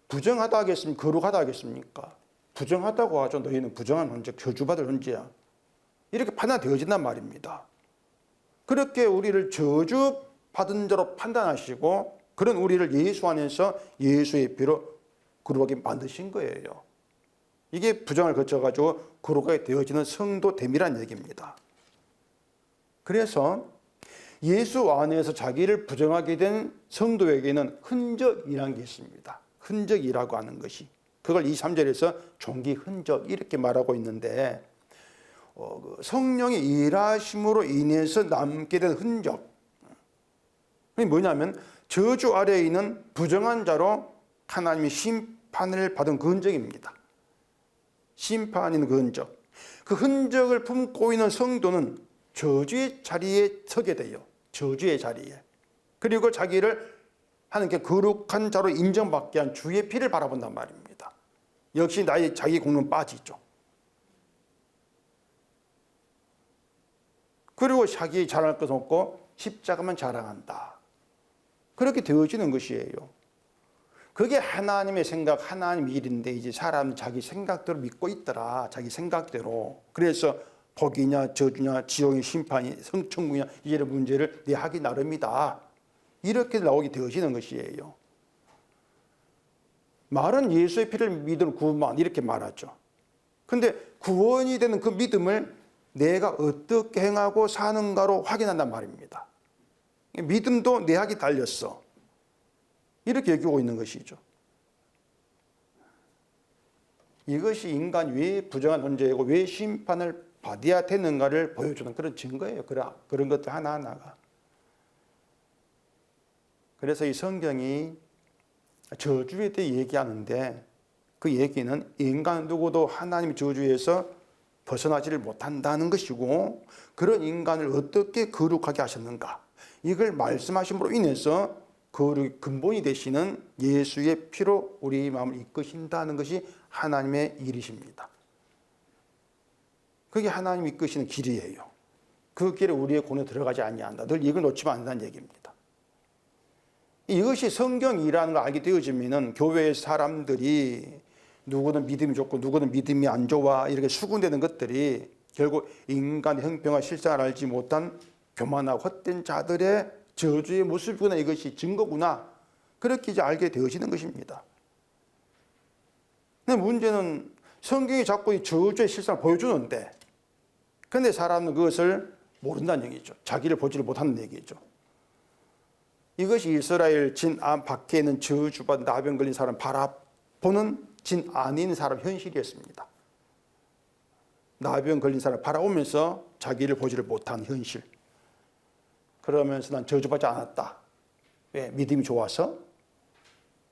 부정하다 하겠습니까? 거룩하다 하겠습니까? 부정하다고 하죠. 너희는 부정한 존재, 저주받을 존재야, 이렇게 판단되어진단 말입니다. 그렇게 우리를 저주받은 자로 판단하시고 그런 우리를 예수 안에서 예수의 피로 거룩하게 만드신 거예요. 이게 부정을 거쳐가지고 거룩하게 되어지는 성도됨이란 얘기입니다. 그래서 예수 안에서 자기를 부정하게 된 성도에게는 흔적이라는 게 있습니다. 흔적이라고 하는 것이, 그걸 23절에서 종기 흔적 이렇게 말하고 있는데, 성령의 일하심으로 인해서 남게 된 흔적, 그게 뭐냐면 저주 아래에 있는 부정한 자로 하나님의 심판을 받은 그 흔적입니다. 심판인 그 흔적, 그 흔적을 품고 있는 성도는 저주의 자리에 서게 돼요. 저주의 자리에. 그리고 자기를 하나님께 거룩한 자로 인정받게 한 주의 피를 바라본단 말입니다. 역시 나의 자기 공로는 빠지죠. 그리고 자기 자랑할 것 없고 십자가만 자랑한다, 그렇게 되어지는 것이에요. 그게 하나님의 생각, 하나님의 일인데 이제 사람은 자기 생각대로 믿고 있더라, 자기 생각대로. 그래서 복이냐 저주냐 지옥의 심판이 성천국이냐 이런 문제를 내 하기 나름이다, 이렇게 나오게 되어지는 것이에요. 말은 예수의 피를 믿으면 구원만, 이렇게 말하죠. 근데 구원이 되는 그 믿음을 내가 어떻게 행하고 사는가로 확인한단 말입니다. 믿음도 내 학이 달렸어, 이렇게 여기고 있는 것이죠. 이것이 인간이 왜 부정한 존재이고 왜 심판을 받아야 되는가를 보여주는 그런 증거예요. 그런 것들 하나하나가. 그래서 이 성경이 저주에 대해 얘기하는데 그 얘기는 인간 누구도 하나님의 저주에서 벗어나지를 못한다는 것이고, 그런 인간을 어떻게 거룩하게 하셨는가, 이걸 말씀하심으로 인해서 거룩의 근본이 되시는 예수의 피로 우리 마음을 이끄신다는 것이 하나님의 일이십니다. 그게 하나님이 이끄시는 길이에요. 그 길에 우리의 공에 들어가지 아니한다, 늘 이걸 놓치면 안 된다는 얘기입니다. 이것이 성경이라는 걸 알게 되어지면 교회의 사람들이 누구는 믿음이 좋고 누구는 믿음이 안 좋아 이렇게 수군되는 것들이 결국 인간의 형평과 실상을 알지 못한 교만하고 헛된 자들의 저주의 모습이구나, 이것이 증거구나, 그렇게 이제 알게 되어지는 것입니다. 근데 문제는 성경이 자꾸 이 저주의 실상을 보여주는데, 근데 사람은 그것을 모른다는 얘기죠. 자기를 보지를 못하는 얘기죠. 이것이 이스라엘 진 밖에 있는 저주받은 나병 걸린 사람 바라보는 진 안에 있는 사람 현실이었습니다. 나병 걸린 사람 바라보면서 자기를 보지를 못한 현실. 그러면서 난 저주받지 않았다. 왜? 믿음이 좋아서?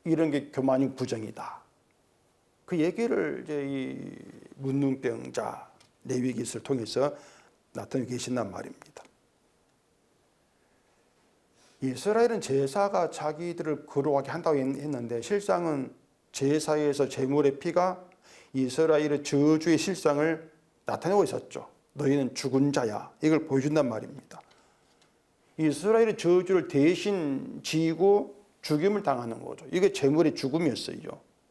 이런 게 교만이 부정이다. 그 얘기를 이제 이 문둥병자 레위기를 통해서 나타내고 계신단 말입니다. 이스라엘은 제사가 자기들을 거룩하게 한다고 했는데 실상은 제사에서 제물의 피가 이스라엘의 저주의 실상을 나타내고 있었죠. 너희는 죽은 자야. 이걸 보여준단 말입니다. 이스라엘의 저주를 대신 지고 죽임을 당하는 거죠. 이게 제물의 죽음이었어요.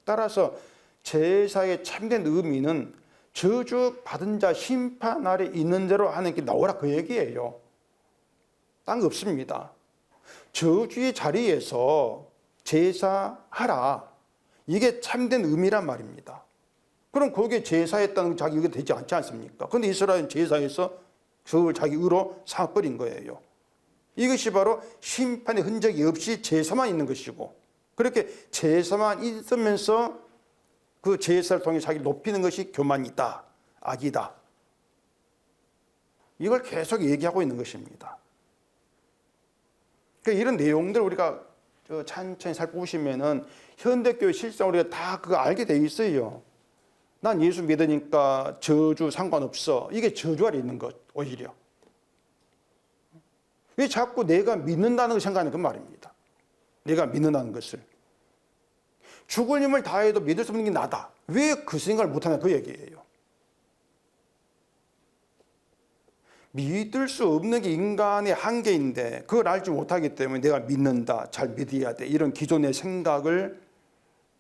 따라서 제사의 참된 의미는 저주 받은 자 심판 아래 있는 대로 하나님께 나오라 그 얘기예요. 딴 거 없습니다. 저주의 자리에서 제사하라. 이게 참된 의미란 말입니다. 그럼 거기에 제사했다는 자기 의가 되지 않지 않습니까? 그런데 이스라엘은 제사에서 그걸 자기 의로 삼아버린 거예요. 이것이 바로 심판의 흔적이 없이 제사만 있는 것이고 그렇게 제사만 있으면서 그 제사를 통해 자기를 높이는 것이 교만이다. 악이다. 이걸 계속 얘기하고 있는 것입니다. 그러니까 이런 내용들 우리가 천천히 살펴보시면은 현대교회 실상 우리가 다 그거 알게 돼 있어요. 난 예수 믿으니까 저주 상관없어. 이게 저주 아래 있는 것 오히려. 왜 자꾸 내가 믿는다는 걸 생각하는 그 말입니다. 내가 믿는다는 것을. 죽을 힘을 다해도 믿을 수 없는 게 나다. 왜 그 생각을 못하냐 그 얘기예요. 믿을 수 없는 게 인간의 한계인데 그걸 알지 못하기 때문에 내가 믿는다. 잘 믿어야 돼. 이런 기존의 생각을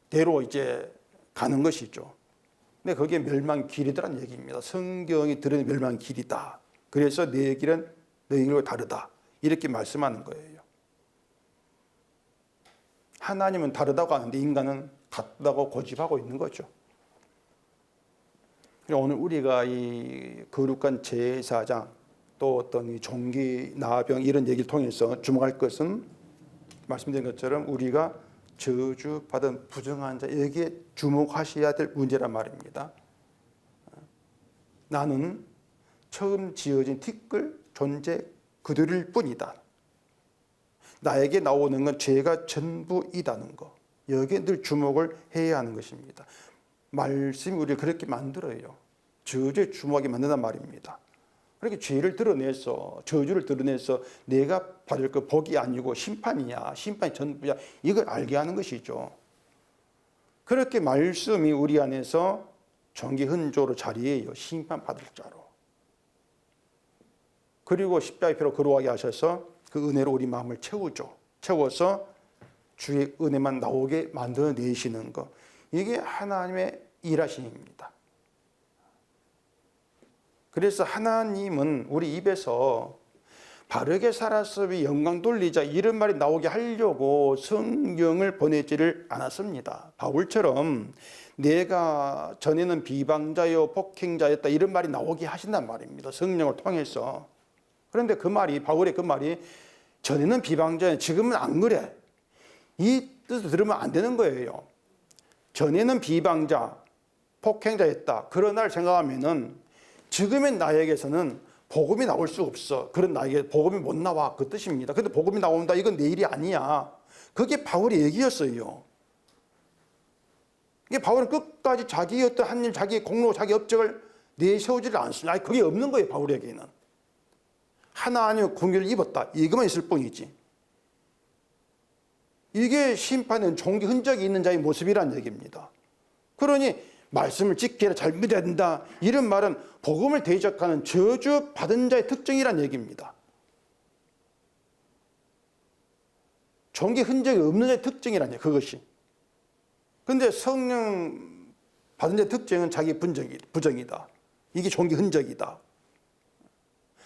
대로 이제 가는 것이죠. 근데 그게 멸망의 길이더란 얘기입니다. 성경이 드러낸 멸망의 길이다. 그래서 내 길은 너희 길과 다르다. 이렇게 말씀하는 거예요. 하나님은 다르다고 하는데 인간은 같다고 고집하고 있는 거죠. 오늘 우리가 이 거룩한 제사장 또 어떤 이 종기 나병 이런 얘기를 통해서 주목할 것은 말씀드린 것처럼 우리가 저주받은 부정한 자 여기에 주목하셔야 될 문제란 말입니다. 나는 처음 지어진 티끌 존재 그들일 뿐이다. 나에게 나오는 건 죄가 전부이다는 거. 여기에 늘 주목을 해야 하는 것입니다. 말씀이 우리를 그렇게 만들어요. 저주에 주목하게 만든단 말입니다. 그렇게 죄를 드러내서 저주를 드러내서 내가 받을 그 복이 아니고 심판이야. 심판이 전부야. 이걸 알게 하는 것이죠. 그렇게 말씀이 우리 안에서 정기 흔조로 자리해요. 심판받을 자로. 그리고 십자가의 피로 거룩하게 하셔서 그 은혜로 우리 마음을 채우죠. 채워서 주의 은혜만 나오게 만들어내시는 것. 이게 하나님의 일하심입니다. 그래서 하나님은 우리 입에서 바르게 살아서 영광 돌리자 이런 말이 나오게 하려고 성경을 보내지를 않았습니다. 바울처럼 내가 전에는 비방자요 폭행자였다 이런 말이 나오게 하신단 말입니다. 성령을 통해서. 그런데 그 말이 바울의 그 말이 전에는 비방자였는데 지금은 안 그래. 이 뜻을 들으면 안 되는 거예요. 전에는 비방자, 폭행자였다. 그런 날 생각하면은 지금의 나에게서는 복음이 나올 수 없어. 그런 나에게 복음이 못 나와. 그 뜻입니다. 근데 복음이 나온다. 이건 내 일이 아니야. 그게 바울의 얘기였어요. 이게 바울은 끝까지 자기의 어떤 한 일, 자기의 공로, 자기 업적을 내세우지를 않습니다. 아니, 그게 없는 거예요. 바울에게는. 하나님의 공의를 입었다. 이것만 있을 뿐이지. 이게 심판은 종기 흔적이 있는 자의 모습이라는 얘기입니다. 그러니 말씀을 지키라 잘 믿어야 된다. 이런 말은 복음을 대적하는 저주 받은 자의 특징이란 얘기입니다. 종기 흔적이 없는 자의 특징이란 얘기 그것이. 그런데 성령 받은 자의 특징은 자기 부정이다. 이게 종기 흔적이다.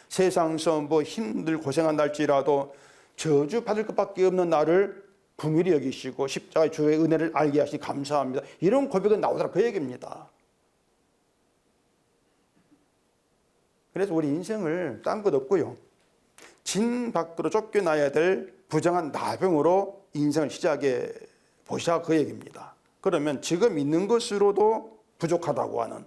세상에서 뭐 힘들 고생한다 할지라도 저주 받을 것밖에 없는 나를 긍휼히 여기시고 십자가의 주의 은혜를 알게 하시니 감사합니다. 이런 고백은 나오더라 그 얘기입니다. 그래서 우리 인생을 딴 것 없고요. 진 밖으로 쫓겨나야 될 부정한 나병으로 인생을 시작해 보시라 그 얘기입니다. 그러면 지금 있는 것으로도 부족하다고 하는,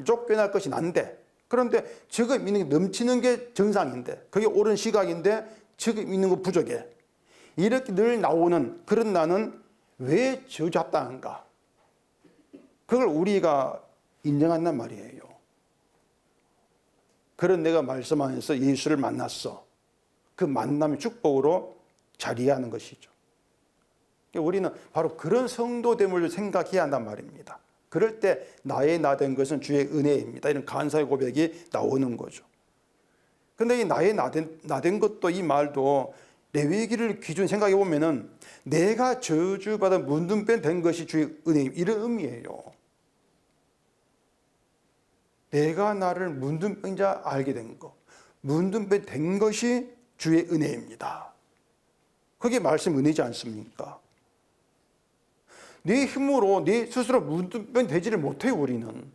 쫓겨날 것이 난데, 그런데 지금 있는 게 넘치는 게 정상인데, 그게 옳은 시각인데 지금 있는 거 부족해. 이렇게 늘 나오는 그런 나는 왜 저주합당한가? 그걸 우리가 인정한단 말이에요. 그런 내가 말씀 안에서 예수를 만났어. 그 만남의 축복으로 자리하는 것이죠. 우리는 바로 그런 성도됨을 생각해야 한단 말입니다. 그럴 때 나의 나 된 것은 주의 은혜입니다. 이런 감사의 고백이 나오는 거죠. 그런데 이 나의 나 된 것도, 이 말도 레위기를 기준 생각해 보면은 내가 저주받아 문둥병 된 것이 주의 은혜입니다. 이런 의미예요. 내가 나를 문둥병자 알게 된 것, 문둥병 된 것이 주의 은혜입니다. 그게 말씀 은혜지 않습니까? 내 힘으로 내 스스로 문둥병 되지를 못해요, 우리는.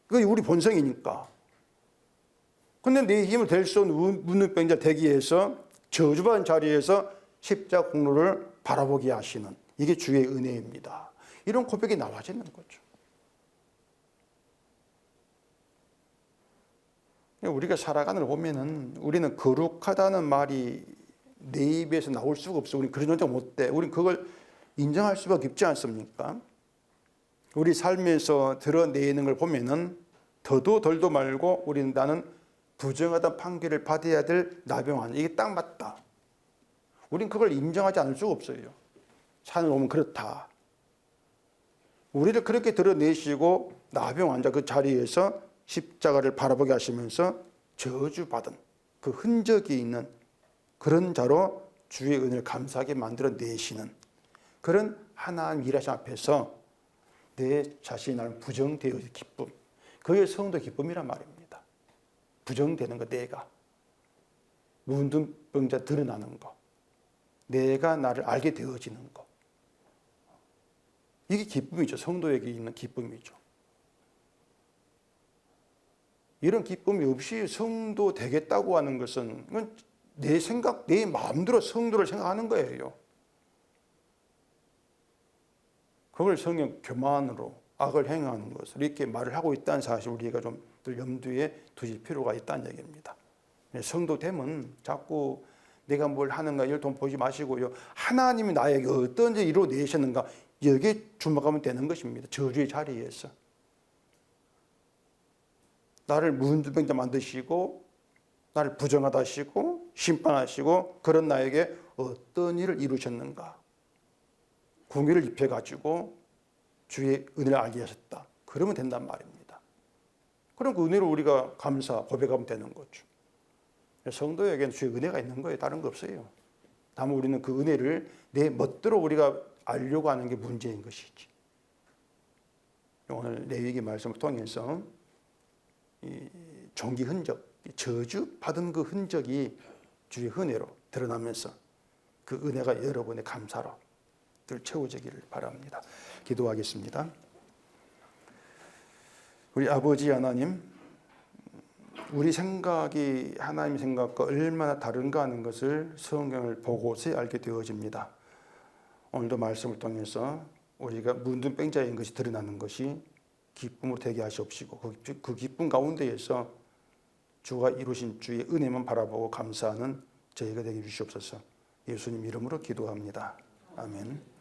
그게 우리 본성이니까. 근데 내 힘을 될 수 없는 문둥병자 되기 위해서 저주받은 자리에서 십자가 공로를 바라보게 하시는, 이게 주의 은혜입니다. 이런 고백이 나와지는 거죠. 우리가 살아가는 걸 보면은 우리는 거룩하다는 말이 내 입에서 나올 수가 없어. 우리는 그런 존재가 못 돼. 우리는 그걸 인정할 수밖에 없지 않습니까? 우리 삶에서 드러내는 걸 보면은 더도 덜도 말고 우리는 나는 부정하다 판결을 받아야 될 나병환, 이게 딱 맞다. 우린 그걸 인정하지 않을 수가 없어요. 산을 보면 그렇다. 우리를 그렇게 드러내시고 나병환자 그 자리에서 십자가를 바라보게 하시면서 저주받은 그 흔적이 있는 그런 자로 주의 은혜를 감사하게 만들어 내시는 그런 하나님 일하심 앞에서 내 자신이 나는 부정되어질 기쁨, 그게 성도 기쁨이란 말입니다. 부정되는 거, 내가 문둥병자 드러나는 거, 내가 나를 알게 되어지는 거, 이게 기쁨이죠. 성도에게 있는 기쁨이죠. 이런 기쁨이 없이 성도 되겠다고 하는 것은 내 생각, 내 마음대로 성도를 생각하는 거예요. 그걸 성경 교만으로 악을 행하는 것을 이렇게 말을 하고 있다는 사실 우리가 좀 더 염두에 두실 필요가 있다는 얘기입니다. 성도 되면 자꾸 내가 뭘 하는가 이걸 돈 보지 마시고요. 하나님이 나에게 어떤 일을 이루어내셨는가 여기에 주목하면 되는 것입니다. 저주의 자리에서. 나를 문둥병자 만드시고 나를 부정하다 하시고 심판하시고 그런 나에게 어떤 일을 이루셨는가. 공의를 입혀가지고 주의 은혜를 알게 하셨다. 그러면 된단 말입니다. 그럼 그 은혜를 우리가 감사, 고백하면 되는 거죠. 성도에게는 주의 은혜가 있는 거예요. 다른 거 없어요. 다만 우리는 그 은혜를 내 멋대로 우리가 알려고 하는 게 문제인 것이지. 오늘 레위기 말씀을 통해서 이 종기 흔적, 저주 받은 그 흔적이 주의 은혜로 드러나면서 그 은혜가 여러분의 감사로 늘 채워지기를 바랍니다. 기도하겠습니다. 우리 아버지 하나님, 우리 생각이 하나님 생각과 얼마나 다른가 하는 것을 성경을 보고서 알게 되어집니다. 오늘도 말씀을 통해서 우리가 문둥병자인 것이 드러나는 것이 기쁨으로 되게 하시옵시고 그 기쁨 가운데에서 주가 이루신 주의 은혜만 바라보고 감사하는 저희가 되게 주시옵소서. 예수님 이름으로 기도합니다. 아멘.